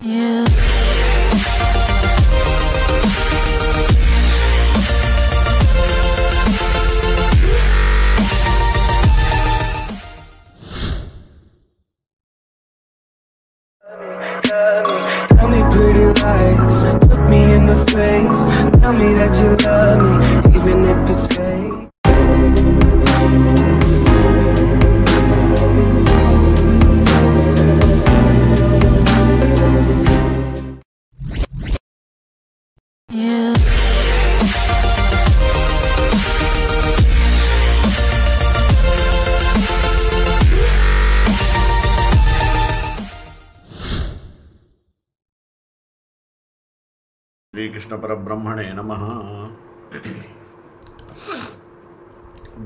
Yeah. Tell me pretty lies, look me in the face. Tell me that you love me, even if it's fake. Yeah. Srikrishna పరబ్రహ్మణే నమః.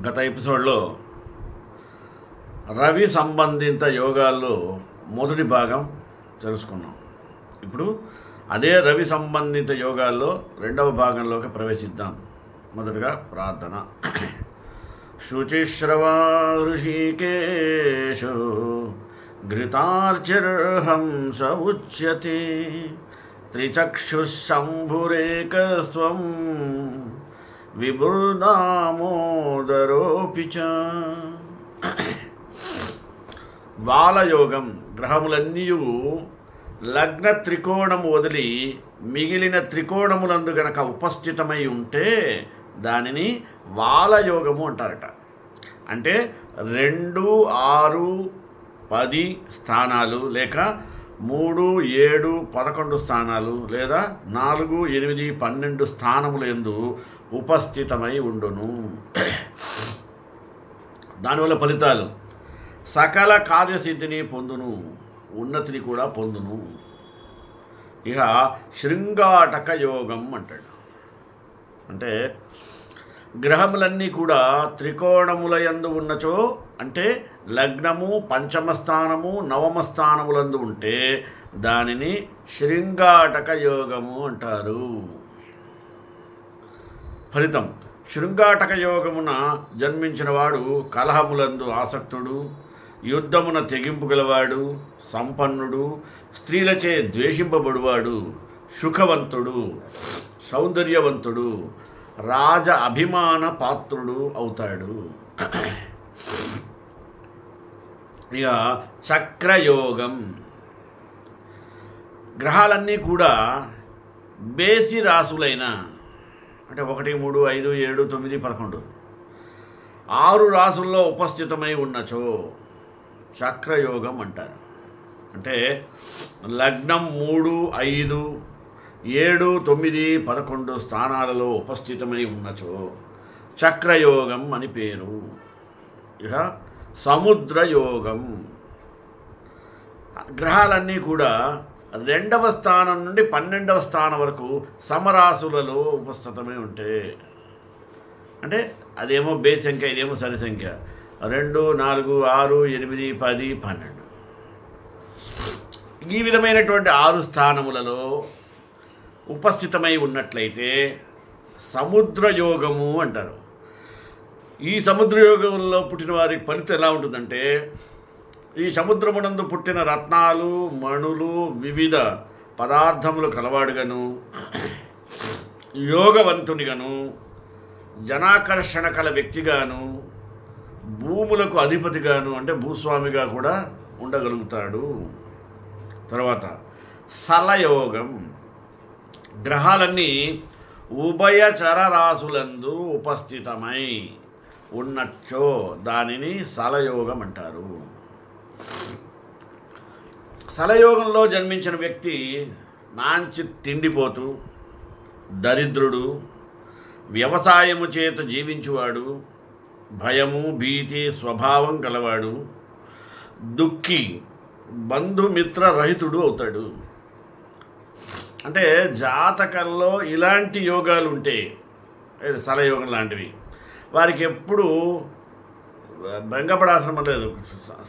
గత ఎపిసోడ్లో రవి సంబంధిత యోగాల్లో మొదటి భాగం తెలుసుకున్నాం. ఇప్పుడు అదే రవి సంబంధిత యోగాల్లో రెండవ భాగంలోకి ప్రవేశిద్దాం. మొదటగా ప్రార్థన. శుచిశ్రవా ఋషికేశో ఘృతార్చిర్హంస ఉచ్యతే త్రిచక్షుశంభురేకస్వం విభుర్దామోదరోపి చ. బాలయోగం గ్రహములన్నీయు లగ్న త్రికోణము వదిలి మిగిలిన త్రికోణములందు గనక ఉపస్థితమై ఉంటే దానిని బాలయోగము అంటారట. అంటే 2, 6, 10 స్థానాలు లేక 3, 7, 11 స్థానాలు లేదా 4, 8, 12 స్థానముల యందు ఉపస్థితమై ఉండును. దానివల్ల ఫలితాలు సకల కార్యసిద్ధిని పొందును, ఉన్నతిని కూడా పొందును. ఇక శృంగాటక యోగం అంటాడు. అంటే గ్రహములన్నీ కూడా త్రికోణముల యందు ఉన్నచో, అంటే లగ్నము, పంచమ స్థానము, నవమ స్థానములందు ఉంటే దానిని శృంగాటక యోగము అంటారు. ఫలితం శృంగాటక యోగమున జన్మించిన వాడు కలహములందు ఆసక్తుడు, యుద్ధమున తెగింపు గలవాడు, సంపన్నుడు, స్త్రీలచే ద్వేషింపబడువాడు, సుఖవంతుడు, సౌందర్యవంతుడు, రాజ అభిమాన పాత్రుడు అవుతాడు. ఇక చక్రయోగం గ్రహాలన్నీ కూడా బేసి రాసులైన, అంటే 1, 3, 5, 7, 9, 11 6 రాసుల్లో ఉపస్థితమై ఉన్నచో చక్రయోగం అంటారు. అంటే లగ్నం 3, 5, 7, 9, 11 స్థానాలలో ఉపస్థితమై ఉన్నచో చక్రయోగం అని పేరు. ఇక సముద్రయోగం గ్రహాలన్నీ కూడా 2వ స్థానం నుండి 12వ స్థానం వరకు సమరాశులలో ఉపస్థితమై ఉంటే, అంటే అదేమో బేస్ సంఖ్య, ఇదేమో సరి సంఖ్య. 2, 4, 6, 8, 10, 12 ఈ విధమైనటువంటి 6 స్థానములలో ఉపస్థితమై ఉన్నట్లయితే సముద్రయోగము అంటారు. ఈ సముద్రయోగంలో పుట్టిన వారికి ఫలితం ఎలా ఉంటుందంటే, ఈ సముద్రమునందు పుట్టిన రత్నాలు, మణులు, వివిధ పదార్థములు కలవాడుగాను, యోగవంతునిగాను, జనాకర్షణ కల వ్యక్తిగాను, భూములకు అధిపతిగాను, అంటే భూస్వామిగా కూడా ఉండగలుగుతాడు. తర్వాత సలయోగం గ్రహాలన్నీ ఉభయచర రాశులందు ఉపస్థితమై ఉన్నచ్చో దానిని సలయోగం అంటారు. సలయోగంలో జన్మించిన వ్యక్తి మంచి తిండిపోతు, దరిద్రుడు, వ్యవసాయము చేత జీవించువాడు, భయము, భీతి స్వభావం గలవాడు, దుఃఖి, బంధుమిత్ర రహితుడు అవుతాడు. అంటే జాతకంలో ఇలాంటి యోగాలు ఉంటే, సలయోగం లాంటివి, వారికి ఎప్పుడు బెంగపడాల్సిన లేదు.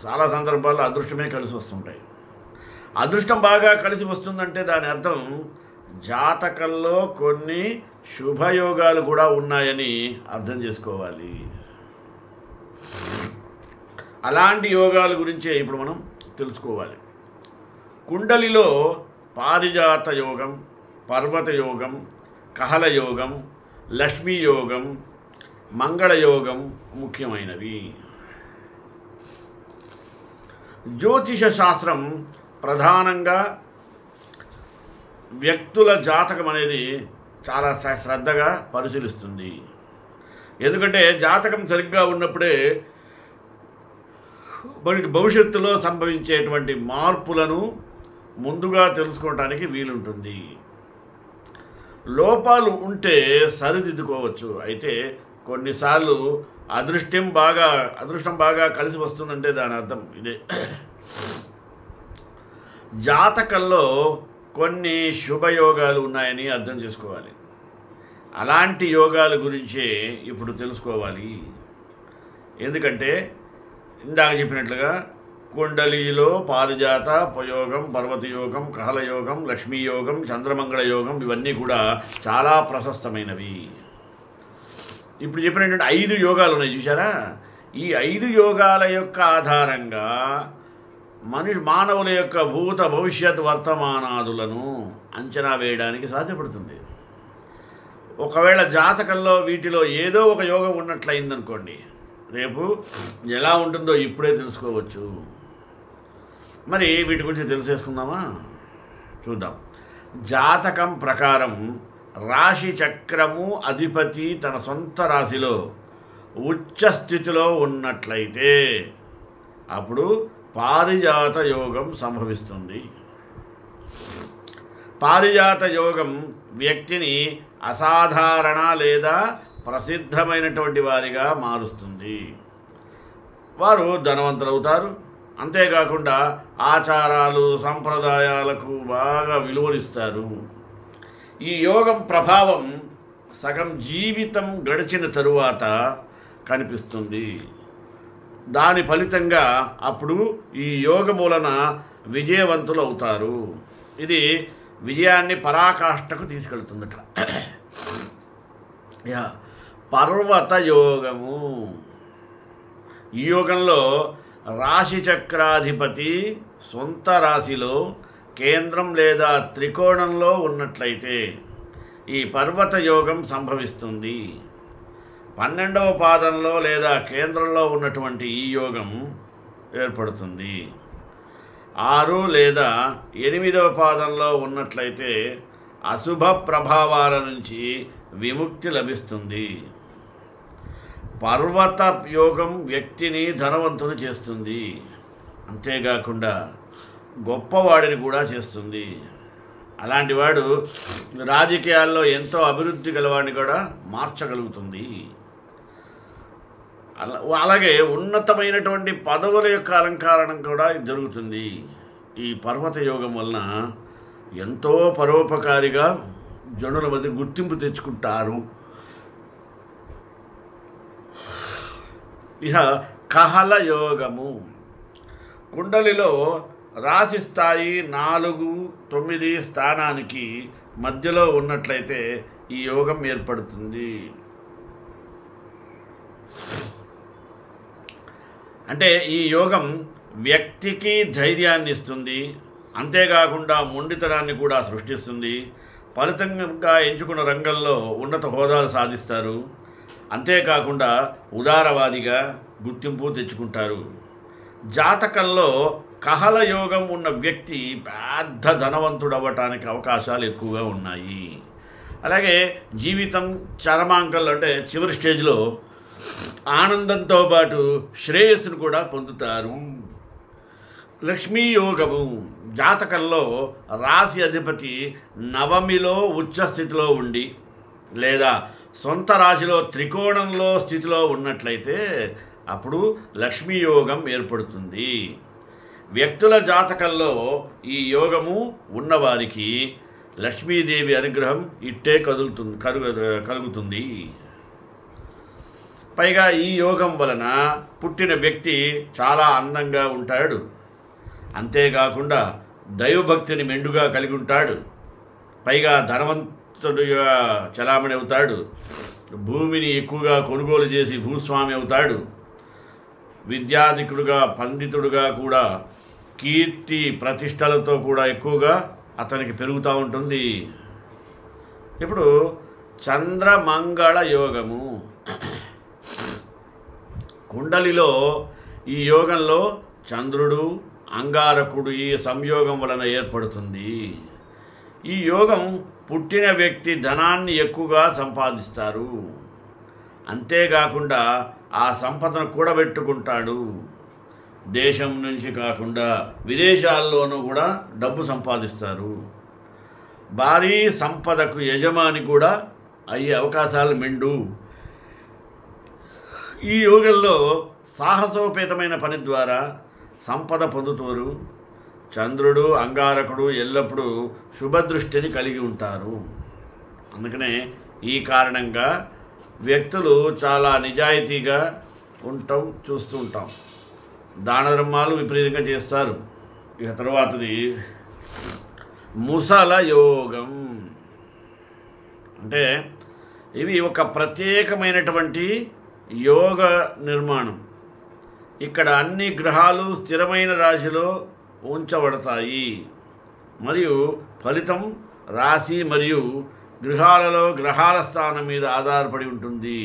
చాలా సందర్భాల్లో అదృష్టమే కలిసి వస్తుంటాయి. అదృష్టం బాగా కలిసి వస్తుందంటే దాని అర్థం జాతకంలో కొన్ని శుభయోగాలు కూడా ఉన్నాయని అర్థం చేసుకోవాలి. అలాంటి యోగాల గురించే ఇప్పుడు మనం తెలుసుకోవాలి. కుండలిలో పారిజాత యోగం, పర్వత యోగం, కహల యోగం, లక్ష్మీ యోగం, మంగళయోగం ముఖ్యమైనవి. జ్యోతిష శాస్త్రం ప్రధానంగా వ్యక్తుల జాతకం అనేది చాలా శ్రద్ధగా పరిశీలిస్తుంది. ఎందుకంటే జాతకం సరిగ్గా ఉన్నప్పుడే మనకి భవిష్యత్తులో సంభవించేటువంటి మార్పులను ముందుగా తెలుసుకోవటానికి వీలుంటుంది. లోపాలు ఉంటే సరిదిద్దుకోవచ్చు. అయితే కొన్నిసార్లు అదృష్టం బాగా కలిసి వస్తుందంటే దాని అర్థం ఇదే. జాతకంలో కొన్ని శుభయోగాలు ఉన్నాయని అర్థం చేసుకోవాలి. అలాంటి యోగాల గురించే ఇప్పుడు తెలుసుకోవాలి. ఎందుకంటే ఇందాక చెప్పినట్లుగా కుండలిలో పారిజాత యోగం, పర్వత యోగం, కహల యోగం, లక్ష్మీ యోగం, చంద్రమంగళ యోగం ఇవన్నీ కూడా చాలా ప్రశస్తమైనవి. ఇప్పుడు చెప్పినటువంటి 5 యోగాలు ఉన్నాయి చూసారా. ఈ 5 యోగాల యొక్క ఆధారంగా మానవుల యొక్క భూత భవిష్యత్ వర్తమానాదులను అంచనా వేయడానికి సాధ్యపడుతుంది. ఒకవేళ జాతకంలో వీటిలో ఏదో ఒక యోగం ఉన్నట్లయిందనుకోండి, రేపు ఎలా ఉంటుందో ఇప్పుడే తెలుసుకోవచ్చు. మరి వీటి గురించి తెలిసేసుకుందామా? చూద్దాం. జాతకం ప్రకారం రాశి చక్రము అధిపతి తన సొంత రాశిలో ఉచ్చ స్థితిలో ఉన్నట్లయితే అప్పుడు పారిజాత యోగం సంభవిస్తుంది. పారిజాత యోగం వ్యక్తిని అసాధారణ లేదా ప్రసిద్ధమైనటువంటి వారిగా మారుస్తుంది. వారు ధనవంతులవుతారు. అంతేకాకుండా ఆచారాలు సంప్రదాయాలకు బాగా విలువనిస్తారు. ఈ యోగం ప్రభావం సగం జీవితం గడిచిన తరువాత కనిపిస్తుంది. దాని ఫలితంగా అప్పుడు ఈ యోగం వలన విజయవంతులు అవుతారు. ఇది విజయాన్ని పరాకాష్ఠకు తీసుకెళ్తుందట. పర్వత యోగము. ఈ యోగంలో రాశి చక్రాధిపతి సొంత రాశిలో కేంద్రం లేదా త్రికోణంలో ఉన్నట్లయితే ఈ పర్వత యోగం సంభవిస్తుంది. 12వ పాదంలో లేదా కేంద్రంలో ఉన్నటువంటి ఈ యోగం ఏర్పడుతుంది. 6 లేదా 8వ పాదంలో ఉన్నట్లయితే అశుభ ప్రభావాల నుంచి విముక్తి లభిస్తుంది. పర్వత యోగం వ్యక్తిని ధనవంతుని చేస్తుంది. అంతేకాకుండా గొప్పవాడిని కూడా చేస్తుంది. అలాంటి వాడు రాజకీయాల్లో ఎంతో అభివృద్ధి గలవాడిని కూడా మార్చగలుగుతుంది. అలాగే ఉన్నతమైనటువంటి పదవుల యొక్క అలంకరణ కూడా జరుగుతుంది. ఈ పర్వత యోగం వలన ఎంతో పరోపకారిగా జనుల మధ్య గుర్తింపు తెచ్చుకుంటారు. ఇక కహల యోగము. కుండలిలో రాశి స్థాయి 4, 9 స్థానానికి మధ్యలో ఉన్నట్లయితే ఈ యోగం ఏర్పడుతుంది. అంటే ఈ యోగం వ్యక్తికి ధైర్యాన్ని ఇస్తుంది. అంతేకాకుండా మొండితనాన్ని కూడా సృష్టిస్తుంది. ఫలితంగా ఎంచుకున్న రంగంలో ఉన్నత హోదాలు సాధిస్తారు. అంతేకాకుండా ఉదారవాదిగా గుర్తింపు తెచ్చుకుంటారు. జాతకంలో కహల యోగం ఉన్న వ్యక్తి పెద్ద ధనవంతుడు అవ్వటానికి అవకాశాలు ఎక్కువగా ఉన్నాయి. అలాగే జీవితం చరమాంకంలో అంటే చివరి స్టేజ్లో ఆనందంతో పాటు శ్రేయస్సును కూడా పొందుతారు. లక్ష్మీ యోగము. జాతకంలో రాశి అధిపతి 9లో ఉచ్చస్థితిలో ఉండి లేదా సొంత రాశిలో త్రికోణంలో స్థితిలో ఉన్నట్లయితే అప్పుడు లక్ష్మీ యోగం ఏర్పడుతుంది. వ్యక్తుల జాతకంలో ఈ యోగము ఉన్నవారికి లక్ష్మీదేవి అనుగ్రహం ఇట్టే కలుగుతుంది. పైగా ఈ యోగం వలన పుట్టిన వ్యక్తి చాలా అందంగా ఉంటాడు. అంతేకాకుండా దైవభక్తిని మెండుగా కలిగి ఉంటాడు. పైగా ధనవంతుడిగా చలామణి అవుతాడు. భూమిని ఎక్కువగా కొనుగోలు చేసి భూస్వామి అవుతాడు. విద్యాధికుడుగా పండితుడుగా కూడా కీర్తి ప్రతిష్టలతో కూడా ఎక్కువగా అతనికి పెరుగుతూ ఉంటుంది. ఇప్పుడు చంద్రమంగళ యోగము, కుండలిలో ఈ యోగంలో చంద్రుడు అంగారకుడు ఈ సంయోగం వలన ఏర్పడుతుంది. ఈ యోగం పుట్టిన వ్యక్తి ధనాన్ని ఎక్కువగా సంపాదిస్తారు. అంతేకాకుండా ఆ సంపదను కూడబెట్టుకుంటాడు. దేశం నుంచి కాకుండా విదేశాల్లోనూ కూడా డబ్బు సంపాదిస్తారు. భారీ సంపదకు యజమాని కూడా అయ్యే అవకాశాలు మెండు. ఈ యోగంలో సాహసోపేతమైన పని ద్వారా సంపద పొందుతారు. చంద్రుడు అంగారకుడు ఎల్లప్పుడూ శుభదృష్టిని కలిగి ఉంటారు. అందుకనే ఈ కారణంగా వ్యక్తులు చాలా నిజాయితీగా చూస్తూ ఉంటాం. దాన ధర్మాలు విపరీతంగా చేస్తారు. ఇక తర్వాతది ముసల యోగం. అంటే ఇవి ఒక ప్రత్యేకమైనటువంటి యోగ నిర్మాణం. ఇక్కడ అన్ని గ్రహాలు స్థిరమైన రాశిలో ఉంచబడతాయి మరియు ఫలితం రాశి మరియు గ్రహాల స్థానం మీద ఆధారపడి ఉంటుంది.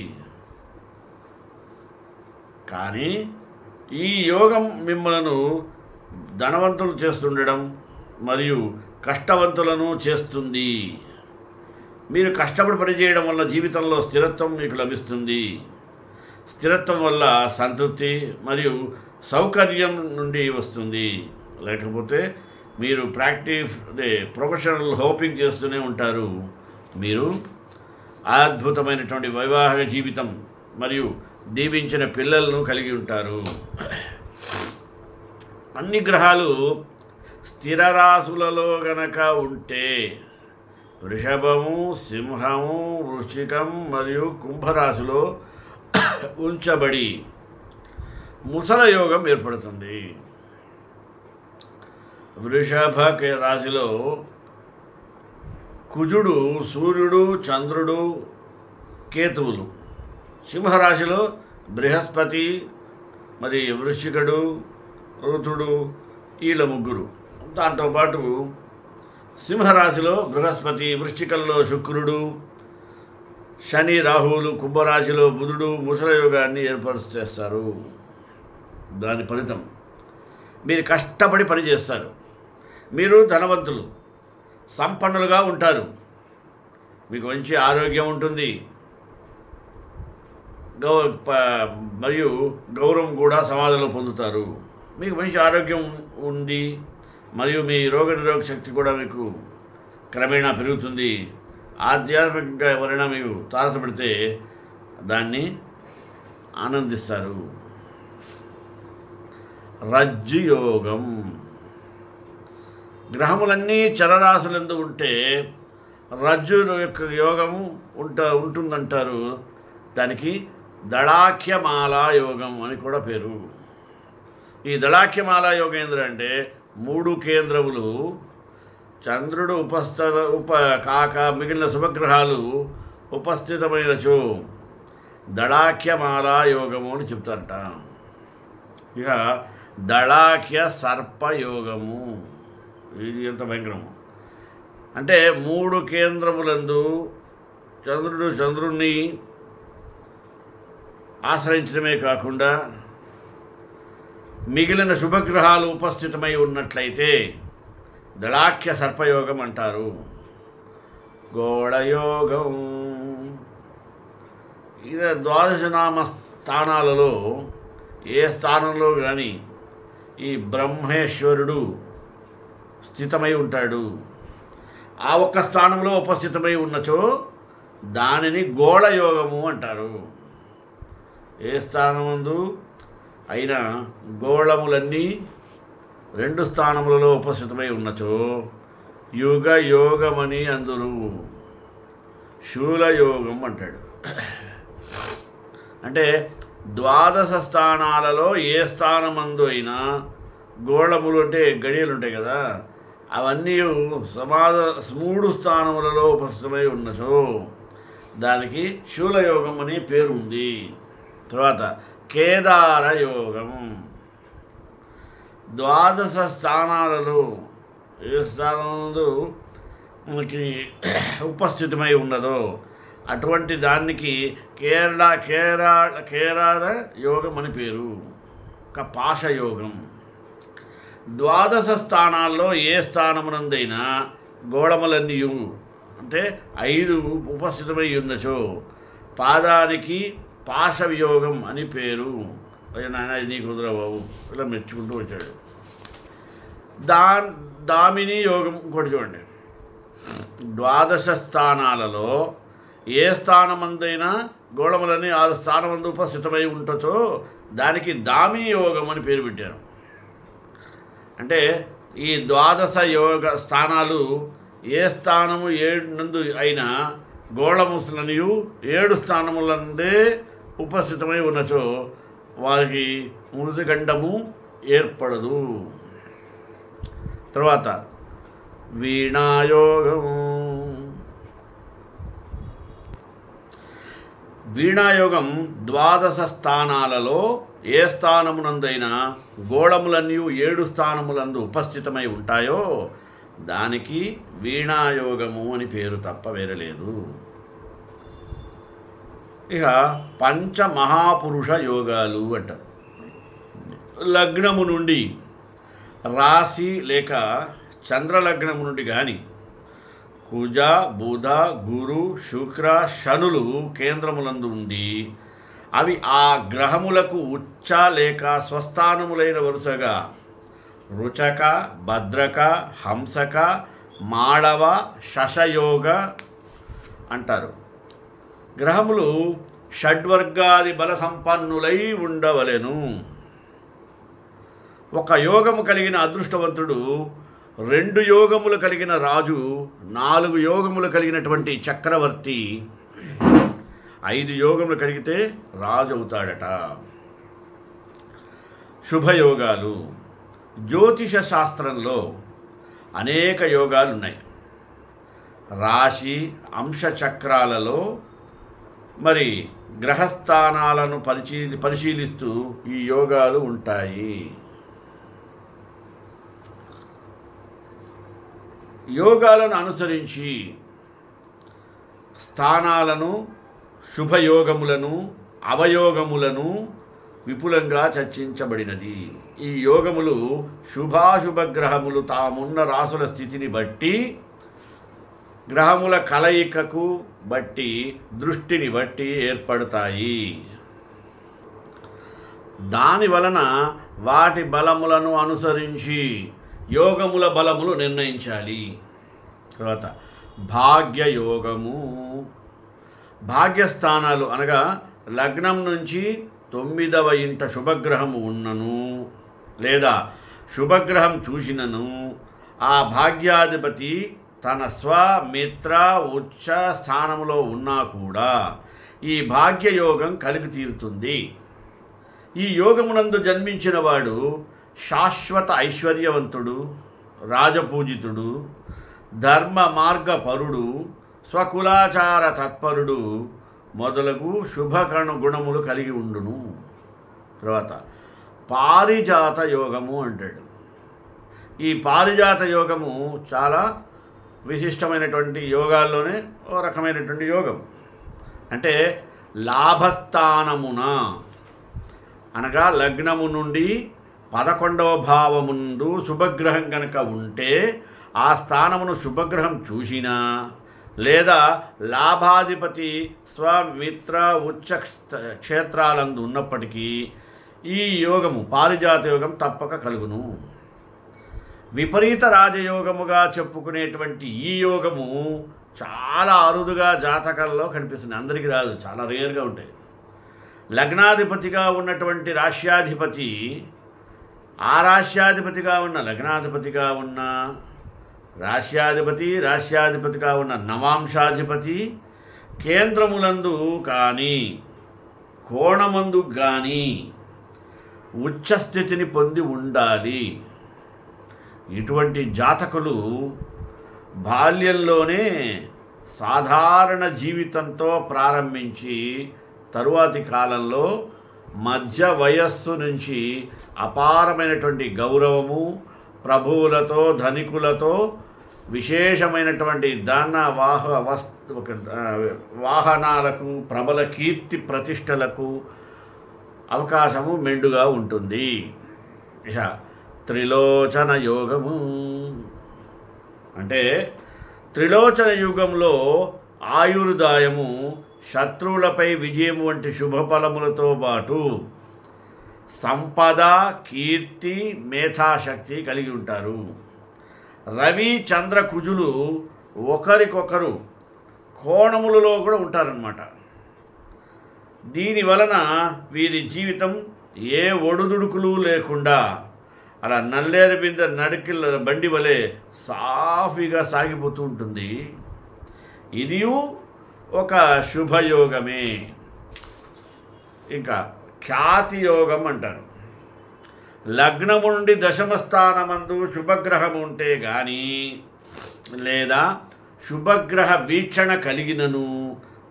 కానీ ఈ యోగం మిమ్మలను ధనవంతులు చేస్తుండడం మరియు కష్టవంతులను చేస్తుంది. మీరు కష్టపడి పనిచేయడం వల్ల జీవితంలో స్థిరత్వం మీకు లభిస్తుంది. స్థిరత్వం వల్ల సంతృప్తి మరియు సౌకర్యం నుండి వస్తుంది. లేకపోతే మీరు ప్రొఫెషనల్ హోపింగ్ చేస్తూనే ఉంటారు. మీరు అద్భుతమైనటువంటి వైవాహిక జీవితం మరియు దీవించిన పిల్లలను కలిగి ఉంటారు. అన్ని గ్రహాలు స్థిర రాశులలో గనక ఉంటే వృషభము, సింహము, వృశ్చికం మరియు కుంభరాశిలో ఉంచబడి ముసల యోగం ఏర్పడుతుంది. వృషభ రాశిలో కుజుడు, సూర్యుడు, చంద్రుడు, కేతువులు, సింహరాశిలో బృహస్పతి మరి వృశ్చికుడు, ఋతుడు, వీళ్ళ ముగ్గురు. దాంతోపాటు సింహరాశిలో బృహస్పతి, వృశ్చికంలో శుక్రుడు, శని, రాహువులు, కుంభరాశిలో బుధుడు ముసల యోగాన్ని ఏర్పరుచేస్తారు. దాని ఫలితం మీరు కష్టపడి పనిచేస్తారు. మీరు ధనవంతులు, సంపన్నులుగా ఉంటారు. మీకు మంచి ఆరోగ్యం ఉంటుంది. మరియు గౌరవం కూడా సమాజంలో పొందుతారు. మీకు మంచి ఆరోగ్యం ఉంది మరియు మీ రోగనిరోధక శక్తి కూడా మీకు క్రమేణా పెరుగుతుంది. ఆధ్యాత్మికంగా ఎవరైనా మీకు తారసపడితే దాన్ని ఆనందిస్తారు. రజ్జు యోగం. గ్రహములన్నీ చరరాశులందు ఉంటే రజ్జు యొక్క యోగం ఉంటుందంటారు. దానికి దళాఖ్యమాలా యోగం అని కూడా పేరు. ఈ దళాఖ్యమాలా యోగం ఏంటంటే 3 కేంద్రములు చంద్రుడు కాక మిగిలిన శుభగ్రహాలు ఉపస్థితమైనచో దళాఖ్యమాలా యోగము అని చెప్తారట. ఇక దళాఖ్య సర్పయోగము, ఇది ఎంత భయంకరము అంటే 3 కేంద్రములందు చంద్రుణ్ణి ఆశ్రయించడమే కాకుండా మిగిలిన శుభగ్రహాలు ఉపస్థితమై ఉన్నట్లయితే దళాఖ్య సర్పయోగం అంటారు. గోళయోగం. ఇది 12 నామ స్థానాలలో ఏ స్థానంలో కానీ ఈ బ్రహ్మేశ్వరుడు స్థితమై ఉంటాడు. ఆ ఒక్క స్థానంలో ఉపస్థితమై ఉన్నచో దానిని గోళయోగము అంటారు. ఏ స్థానమందు అయినా గోళములన్నీ 2 స్థానములలో ఉపస్థితమై ఉన్నచో యుగ యోగమని అందురు. శూలయోగం అంటాడు. అంటే 12 స్థానాలలో ఏ స్థానమందు అయినా గోళములు అంటే గడియలు ఉంటాయి కదా, అవన్నీ 3 స్థానములలో ఉపస్థితమై ఉన్నచో దానికి శూలయోగం అని పేరు ఉంది. తర్వాత కేదార యోగం. 12 స్థానాలలో ఏ స్థానంలో మనకి ఉపస్థితమై ఉన్నదో అటువంటి దానికి కేరార యోగం అని పేరు. పాశ యోగం. ద్వాదశ స్థానాల్లో ఏ స్థానమునందైనా గోళములన్నీ అంటే 5 ఉపస్థితమై ఉన్నచో పాదానికి పాశ వియోగం అని పేరు. నాయన ఇది నీకు కుదరా బాబు, ఇలా మెచ్చుకుంటూ వచ్చాడు. దామిని యోగం ఇంకోటి చూడండి. ద్వాదశ స్థానాలలో ఏ స్థానమందైనా గోళములని 6 స్థానమందు ఉపస్థితమై ఉంటచో దానికి దామిని యోగం అని పేరు పెట్టారు. అంటే ఈ ద్వాదశ యోగ స్థానాలు ఏ స్థానము 7 నందు అయినా గోళములనియు 7 స్థానములందే ఉపస్థితమై ఉన్నచో వారికి మృదుగండము ఏర్పడదు. తర్వాత వీణాయోగము. వీణాయోగం ద్వాదశ స్థానాలలో ఏ స్థానమునందైనా గోళములన్నీ 7 స్థానములందు ఉపస్థితమై ఉంటాయో దానికి వీణాయోగము అని పేరు తప్ప వేరే లేదు. ఇక పంచమహాపురుష యోగాలు అంటారు. లగ్నము నుండి రాశి లేక చంద్రలగ్నము నుండి కానీ కుజ బుధ గురు శుక్ర శనులు కేంద్రములందు ఉండి అవి ఆ గ్రహములకు ఉచ్చ లేక స్వస్థానములైన వరుసగా రుచక భద్రక హంసక మాళవ శశయోగ అంటారు. గ్రహములు షడ్వర్గాది బల సంపన్నులై ఉండవలెను. ఒక యోగము కలిగిన అదృష్టవంతుడు 2 యోగములు కలిగిన రాజు, 4 యోగములు కలిగినటువంటి చక్రవర్తి, 5 యోగములు కలిగితే రాజు అవుతాడట. శుభయోగాలు. జ్యోతిష శాస్త్రంలో అనేక యోగాలు ఉన్నాయి. రాశి అంశచక్రాలలో మరి గ్రహస్థానాలను పరిశీలిస్తూ ఈ యోగాలు ఉంటాయి. యోగాలను అనుసరించి స్థానాలను, శుభయోగములను, అవయోగములను విపులంగా చర్చించబడినది. ఈ యోగములు శుభాశుభ గ్రహములు తామున్న రాసుల స్థితిని బట్టి, గ్రహముల కలయికకు బట్టి, దృష్టిని బట్టి ఏర్పడతాయి. దాని వలన వాటి బలములను అనుసరించి యోగముల బలములు నిర్ణయించాలి. తర్వాత భాగ్యయోగము. భాగ్యస్థానాలు అనగా లగ్నం నుంచి 9వ ఇంట శుభగ్రహము ఉన్నను లేదా శుభగ్రహం చూసినను ఆ భాగ్యాధిపతి తన స్వమిత్ర ఉచ్చ స్థానములో ఉన్నా కూడా ఈ భాగ్యయోగం కలిగి తీరుతుంది. ఈ యోగమునందు జన్మించిన వాడు శాశ్వత ఐశ్వర్యవంతుడు, రాజపూజితుడు, ధర్మ మార్గపరుడు, స్వకులాచార తత్పరుడు మొదలగు శుభకణ గుణములు కలిగి ఉండును. తర్వాత పారిజాత యోగము అంటాడు. ఈ పారిజాత యోగము చాలా విశిష్టమైనటువంటి యోగాల్లోనే ఓ రకమైనటువంటి యోగం. అంటే లాభస్థానమున అనగా లగ్నము నుండి 11వ భావముందు శుభగ్రహం కనుక ఉంటే ఆ స్థానమును శుభగ్రహం చూసినా లేదా లాభాధిపతి స్వమిత్ర ఉచ్చ క్షేత్రాలందు ఉన్నప్పటికీ ఈ యోగము పారిజాత యోగం తప్పక కలుగును. విపరీత రాజయోగముగా చెప్పుకునేటువంటి ఈ యోగము చాలా అరుదుగా జాతకాల్లో కనిపిస్తుంది. అందరికీ రాదు, చాలా రేర్గా ఉంటాయి. లగ్నాధిపతిగా ఉన్నటువంటి రాశ్యాధిపతి, ఆ రాశ్యాధిపతిగా ఉన్న లగ్నాధిపతిగా ఉన్న రాశ్యాధిపతిగా ఉన్న నవాంశాధిపతి కేంద్రములందు కానీ కోణమందు కానీ ఉచ్చస్థితిని పొంది ఉండాలి. ఇటువంటి జాతకులు బాల్యంలోనే సాధారణ జీవితంతో ప్రారంభించి తరువాతి కాలంలో మధ్య వయస్సు నుంచి అపారమైనటువంటి గౌరవము, ప్రభువులతో ధనికులతో విశేషమైనటువంటి వాహనాలకు ప్రబల కీర్తి ప్రతిష్టలకు అవకాశము మెండుగా ఉంటుంది. ఇక త్రిలోచన యోగము అంటే త్రిలోచన యుగంలో ఆయుర్దాయము, శత్రువులపై విజయం వంటి శుభఫలములతో పాటు సంపద, కీర్తి, మేధాశక్తి కలిగి ఉంటారు. రవి, చంద్ర, కుజులు ఒకరికొకరు కోణములలో కూడా ఉంటారన్నమాట. దీని వలన వీరి జీవితం ఏ ఒడుదుడుకులు లేకుండా అలా నల్లేరు బిందె నడికిల బండి వలె సాఫీగా సాగిపోతూ ఉంటుంది. ఇది ఒక శుభయోగమే. ఇంకా ఖ్యాతి యోగం అంటారు. లగ్నము నుండి దశమ స్థానమందు శుభగ్రహం ఉంటే కానీ లేదా శుభగ్రహ వీక్షణ కలిగినను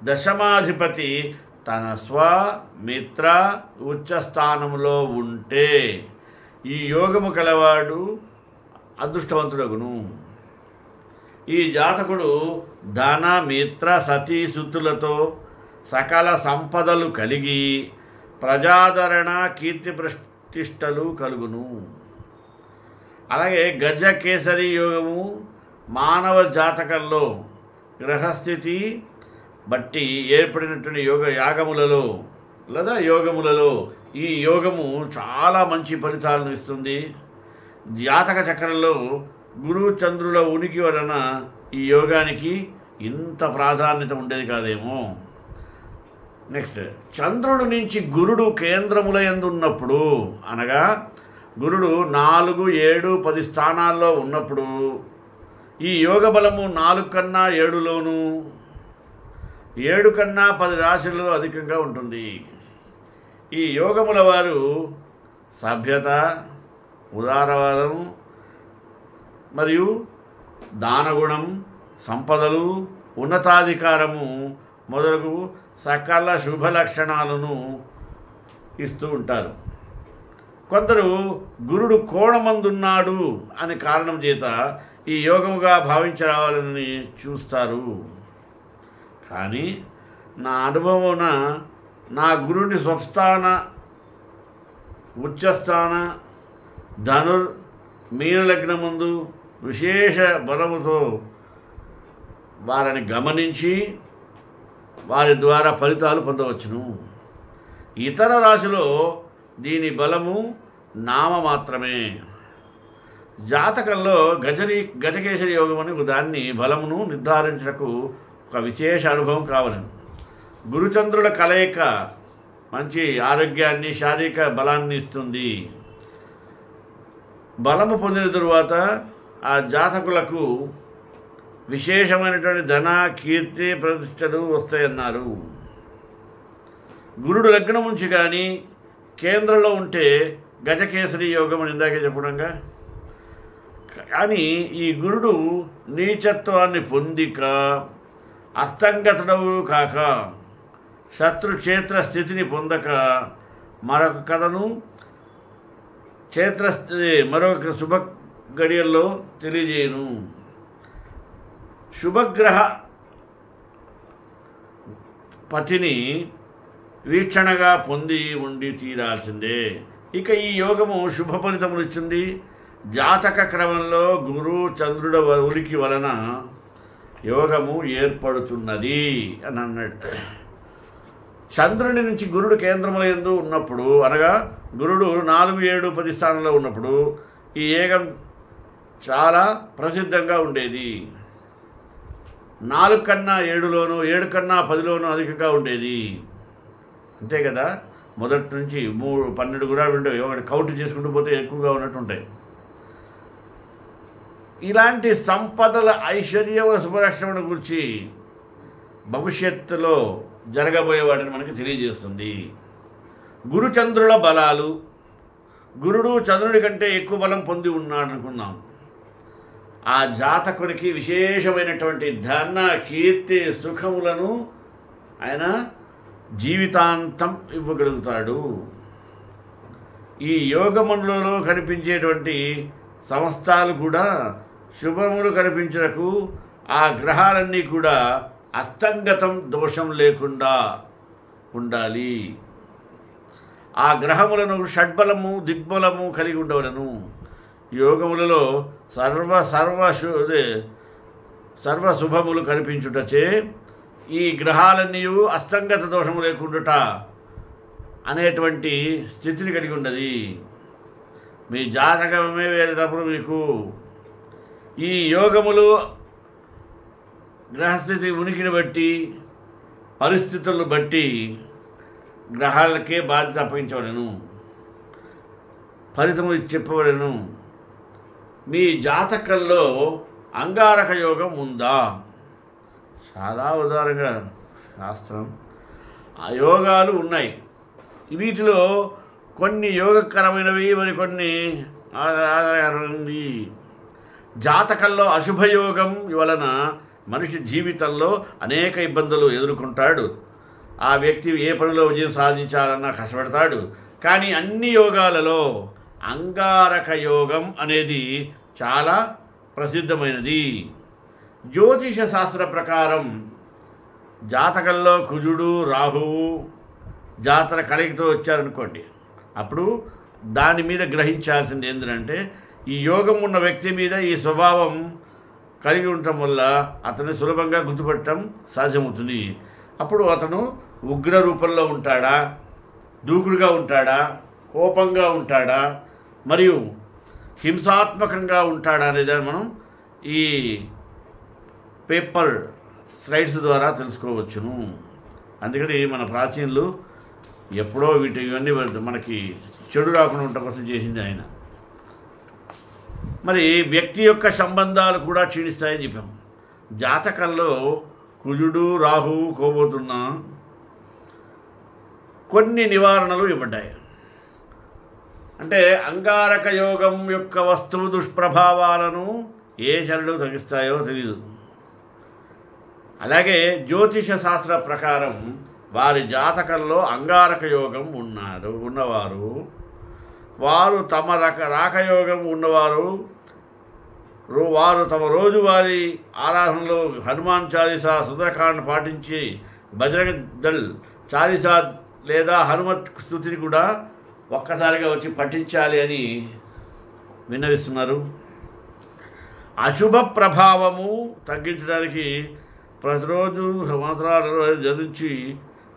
దశమాధిపతి తన స్వమిత్ర ఉచ్చస్థానంలో ఉంటే ఈ యోగము కలవాడు అదృష్టవంతుడగును. ఈ జాతకుడు ధన, మిత్ర, సతీసుతులతో సకల సంపదలు కలిగి ప్రజాదరణ, కీర్తి ప్రతిష్టలు కలుగును. అలాగే గజకేసరి యోగము మానవ జాతకంలో గ్రహస్థితి బట్టి ఏర్పడినటువంటి యాగములలో లేదా యోగములలో ఈ యోగము చాలా మంచి ఫలితాలను ఇస్తుంది. జాతక చక్రంలో గురు చంద్రుల ఉనికి వలన ఈ యోగానికి ఇంత ప్రాధాన్యత ఉండేది కాదేమో. నెక్స్ట్, చంద్రుడి నుంచి గురుడు కేంద్రముల యందు ఉన్నప్పుడు అనగా గురుడు 4, 7, 10 స్థానాల్లో ఉన్నప్పుడు ఈ యోగ బలము 4 కన్నా 7లోను, 7 కన్నా 10 రాశుల్లో అధికంగా ఉంటుంది. ఈ యోగముల వారు సభ్యత, ఉదారవాదం మరియు దానగుణం, సంపదలు, ఉన్నతాధికారము మొదలగు సకల శుభ లక్షణాలను ఇస్తూ ఉంటారు. కొందరు గురుడు కోణమందున్నాడు అనే కారణం చేత ఈ యోగముగా భావించరావాలని చూస్తారు. కానీ నా అనుభవమున నా గురుని స్వస్థాన, ఉచ్చస్థాన, మీనలగ్నముందు విశేష బలముతో వారిని గమనించి వారి ద్వారా ఫలితాలు పొందవచ్చును. ఇతర రాశిలో దీని బలము నామ మాత్రమే. జాతకంలో గజకేసరి యోగం అని దాన్ని బలమును నిర్ధారించటకు ఒక విశేష అనుభవం కావలను. గురుచంద్రుల కలయిక మంచి ఆరోగ్యాన్ని, శారీరక బలాన్ని ఇస్తుంది. బలము పొందిన తరువాత ఆ జాతకులకు విశేషమైనటువంటి ధన, కీర్తి, ప్రతిష్టలు వస్తాయన్నారు. గురుడు లగ్నం నుంచి కానీ కేంద్రంలో ఉంటే గజకేసరి యోగం అని ఇందాకే చెప్పడంగా. కానీ ఈ గురుడు నీచత్వాన్ని పొందిక అస్తంగతుడవు కాక శత్రుక్షేత్ర స్థితిని పొందక మరొక కథను మరొక శుభ గడియల్లో తెలియజేయను. శుభగ్రహ పతిని వీక్షణగా పొంది ఉండి తీరాల్సిందే. ఇక ఈ యోగము శుభ ఫలితములు ఇచ్చింది. జాతక క్రమంలో గురు చంద్రుడ ఉనికి వలన యోగము ఏర్పడుతున్నది అని అన్నాడు. చంద్రుని నుంచి గురుడు కేంద్రముల యందు ఉన్నప్పుడు అనగా గురుడు 4, 7, 10 స్థానంలో ఉన్నప్పుడు ఈ యోగం చాలా ప్రసిద్ధంగా ఉండేది. 4 కన్నా 7లోను, 7 కన్నా 10లోను అధికంగా ఉండేది. అంతే కదా. మొదటి నుంచి 3, 12 కూడా ఉండేవి. ఒకటి కౌంట్ చేసుకుంటూ పోతే ఎక్కువగా ఉన్నట్టు ఉంటాయి. ఇలాంటి సంపదల, ఐశ్వర్యముల శుభలక్షణముల గురించి భవిష్యత్తులో జరగబోయే వాటిని మనకి తెలియజేస్తుంది. గురుచంద్రుల బలాలు. గురుడు చంద్రుడి కంటే ఎక్కువ బలం పొంది ఉన్నాడు అనుకున్నాం. ఆ జాతకునికి విశేషమైనటువంటి ధన, కీర్తి, సుఖములను ఆయన జీవితాంతం ఇవ్వగలుగుతాడు. ఈ యోగములలో కనిపించేటువంటి సమస్తాలు కూడా శుభములు కనిపించటకు ఆ గ్రహాలన్నీ కూడా అస్తంగతం దోషం లేకుండా ఉండాలి. ఆ గ్రహములను షడ్బలము దిగ్బలము కలిగి ఉండవలను. యోగములలో సర్వ శుభములు కనిపించుటచే ఈ గ్రహాలన్నీ అస్తంగత దోషము లేకుండుట అనేటువంటి స్థితిని కలిగి ఉన్నది. మీ జాతకమే వేరేటప్పుడు మీకు ఈ యోగములు గ్రహస్థితి ఉనికిని బట్టి పరిస్థితులను బట్టి గ్రహాలకే బాధ్యత అప్పగించబడను, ఫలితము చెప్పబడను. మీ జాతకంలో అంగారక యోగం ఉందా? చాలా ఉదారంగా శాస్త్రం ఆ యోగాలు ఉన్నాయి. వీటిలో కొన్ని యోగకరమైనవి, మరి కొన్ని ఆధారమైనవి. జాతకంలో అశుభయోగం వలన మనిషి జీవితంలో అనేక ఇబ్బందులు ఎదుర్కొంటాడు. ఆ వ్యక్తి ఏ పనిలో విజయం సాధించాలన్నా కష్టపడతాడు. కానీ అన్ని యోగాలలో అంగారక యోగం అనేది చాలా ప్రసిద్ధమైనది. జ్యోతిష శాస్త్ర ప్రకారం జాతకంలో కుజుడు రాహువు జాతర కలయికతో వచ్చారనుకోండి, అప్పుడు దాని మీద గ్రహించాల్సింది ఏంటంటే ఈ యోగం ఉన్న వ్యక్తి మీద ఈ స్వభావం కలిగి ఉండటం వల్ల అతన్ని సులభంగా గుర్తుపట్టడం సాధ్యమవుతుంది. అప్పుడు అతను ఉగ్ర రూపంలో ఉంటాడా, దూకుడుగా ఉంటాడా, కోపంగా ఉంటాడా, మరియు హింసాత్మకంగా ఉంటాడా అనేది మనం ఈ పేపర్ స్లైడ్స్ ద్వారా తెలుసుకోవచ్చును. అందుకని మన ప్రాచీనులు ఎప్పుడో ఇవన్నీ మనకి చెడు రాకుండా ఉండటం కోసం చేసింది ఆయన. మరి వ్యక్తి యొక్క సంబంధాలు కూడా క్షీణిస్తాయని చెప్పాం. జాతకంలో కుజుడు రాహువు కోబోతున్న కొన్ని నివారణలు ఇవ్వబడ్డాయి. అంటే అంగారక యోగం యొక్క వస్తువు దుష్ప్రభావాలను ఏ శరణులు తగ్గిస్తాయో తెలియదు. అలాగే జ్యోతిష శాస్త్ర ప్రకారం వారి జాతకంలో అంగారక యోగం ఉన్నవారు వారు తమ రాకయోగం ఉన్నవారు వారు తమ రోజువారీ ఆరాధనలో హనుమాన్ చాలీసా, సుందరకాండ పాటించి బజరంగ దళ్ చాలీసా లేదా హనుమత్ స్తుతిని కూడా ఒక్కసారిగా వచ్చి పఠించాలి అని విన్నవిస్తున్నారు. అశుభ ప్రభావము తగ్గించడానికి ప్రతిరోజు మంత్రాలను జపించి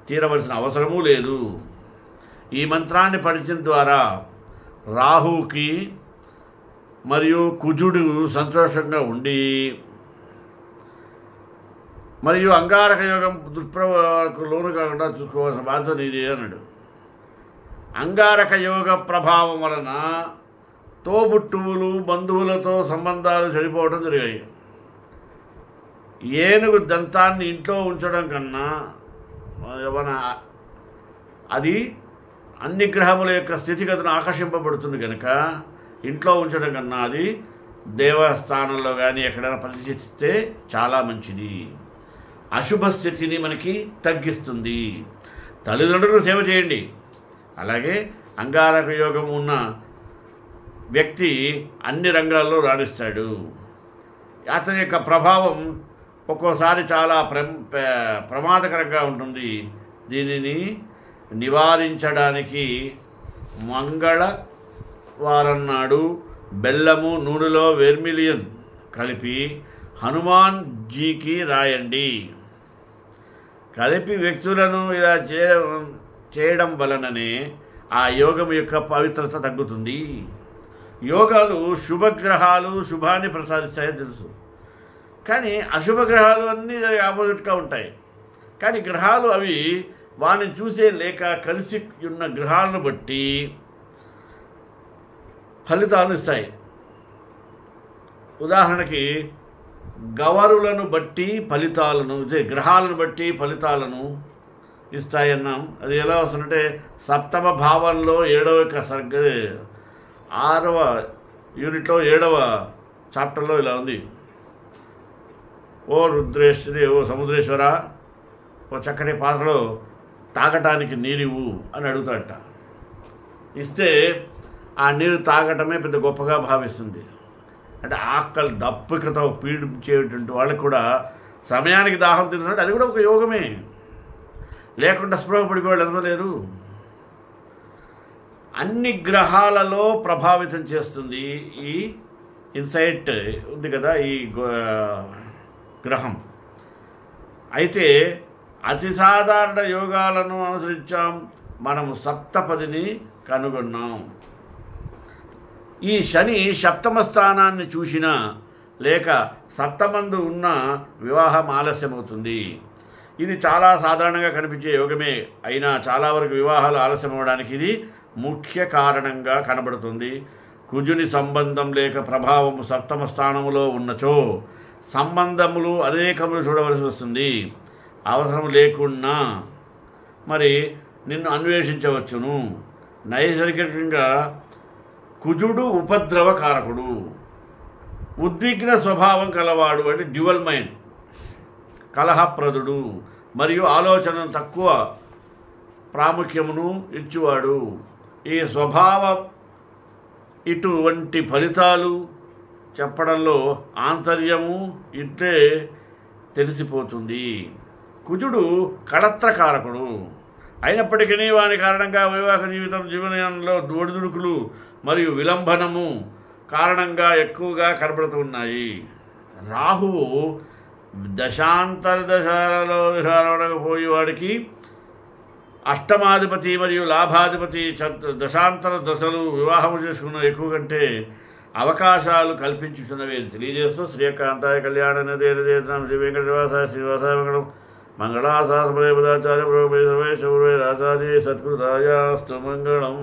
తీరవలసిన అవసరమూ లేదు. ఈ మంత్రాన్ని పఠించడం ద్వారా రాహుకి మరియు కుజుడు సంతోషంగా ఉండి మరియు అంగారక యోగం దుష్ప్రభావాలకు లోను కాకుండా చూసుకోవాల్సిన బాధ్యత నీది అన్నాడు. అంగారక యోగ ప్రభావం వలన తోబుట్టువులు బంధువులతో సంబంధాలు చెడిపోవడం జరిగాయి. ఏనుగు దంతాన్ని ఇంట్లో ఉంచడం కన్నా అది అన్ని గ్రహముల యొక్క స్థితిగతులను ఆకర్షింపబడుతుంది కనుక ఇంట్లో ఉంచడం కన్నా అది దేవస్థానంలో కానీ ఎక్కడైనా ప్రతిష్ఠిస్తే చాలా మంచిది. అశుభ స్థితిని మనకి తగ్గిస్తుంది. తల్లిదండ్రులకు సేవ చేయండి. అలాగే అంగారక యోగం ఉన్న వ్యక్తి అన్ని రంగాల్లో రాణిస్తాడు. అతని యొక్క ప్రభావం ఒక్కోసారి చాలా ప్రమాదకరంగా ఉంటుంది. దీనిని నివారించడానికి మంగళవారం నాడు బెల్లము నూనెలో వెర్మిలియన్ కలిపి హనుమాన్ జీకి రాయండి. కలిపి వ్యక్తులను ఇలా చేయడం వలననే ఆ యోగం యొక్క పవిత్రత తగ్గుతుంది. యోగాలు శుభగ్రహాలు శుభాన్ని ప్రసాదిస్తాయని తెలుసు, కానీ అశుభగ్రహాలు అన్నీ ఆపోజిట్గా ఉంటాయి. కానీ గ్రహాలు అవి వాటిని చూసే లేక కలిసి ఉన్న గ్రహాలను బట్టి ఫలితాలను ఇస్తాయి. ఉదాహరణకి గవరులను బట్టి ఫలితాలను, గ్రహాలను బట్టి ఫలితాలను ఇస్తాయన్నాం. అది ఎలా వస్తుందంటే సప్తమ భావంలో 6వ యూనిట్లో 7వ చాప్టర్లో ఇలా ఉంది. ఓ సముద్రేశ్వర, ఓ చక్కటి పాత్రలో తాగటానికి నీరివ్వు అని అడుగుతాడట. ఇస్తే ఆ నీరు తాగటమే పెద్ద గొప్పగా భావిస్తుంది. అంటే ఆకలి దప్పికతో పీడించేటువంటి వాళ్ళకి కూడా సమయానికి దాహం తీర్చినట్టు అది కూడా ఒక యోగమే. లేకుండా స్పృహ పడిపోయాడు ఎదవలేరు. అన్ని గ్రహాలలో ప్రభావితం చేస్తుంది ఈ ఇన్సైట్ ఉంది కదా ఈ గ్రహం. అయితే అతి సాధారణ యోగాలను అనుసరించాం, మనము సప్తపదిని కనుగొన్నాం. ఈ శని సప్తమ స్థానాన్ని చూసినా లేక సప్తమందు ఉన్న వివాహం ఆలస్యమవుతుంది. ఇది చాలా సాధారణంగా కనిపించే యోగమే అయినా చాలా వరకు వివాహాలు ఆలస్యం అవ్వడానికి ఇది ముఖ్య కారణంగా కనబడుతుంది. కుజుని సంబంధం లేక ప్రభావము సప్తమ స్థానములో ఉన్నచో సంబంధములు అనేకములు చూడవలసి వస్తుంది. అవసరం లేకున్నా మరి నిన్ను అన్వేషించవచ్చును. నైసర్గికంగా కుజుడు ఉపద్రవకారకుడు, ఉద్విగ్న స్వభావం కలవాడు, అంటే డ్యువల్ మైండ్, కలహప్రదుడు మరియు ఆలోచనను తక్కువ ప్రాముఖ్యమును ఇచ్చువాడు. ఈ స్వభావం ఇటువంటి ఫలితాలు చెప్పడంలో ఆంతర్యము ఇట్టే తెలిసిపోతుంది. కుజుడు కళత్రకారకుడు అయినప్పటికీ వాని కారణంగా వివాహ జీవనంలో ఒడిదుడుకులు మరియు విలంబనము కారణంగా ఎక్కువగా కనబడుతున్నాయి. రాహువు దశాంతర దశాలలో విహారపోయేవాడికి అష్టమాధిపతి మరియు లాభాధిపతి దశాంతర దశలు వివాహము చేసుకున్న ఎక్కువ కంటే అవకాశాలు కల్పించుచున్నవి అని తెలియజేస్తూ శ్రీకాంతాయ కళ్యాణ శ్రీ వెంకటనివాసాయ శ్రీనివాసాయ మంగళం మంగళాశాస్త్రే పదాచార్య రాసాది సత్కృతాయాస్తు మంగళం.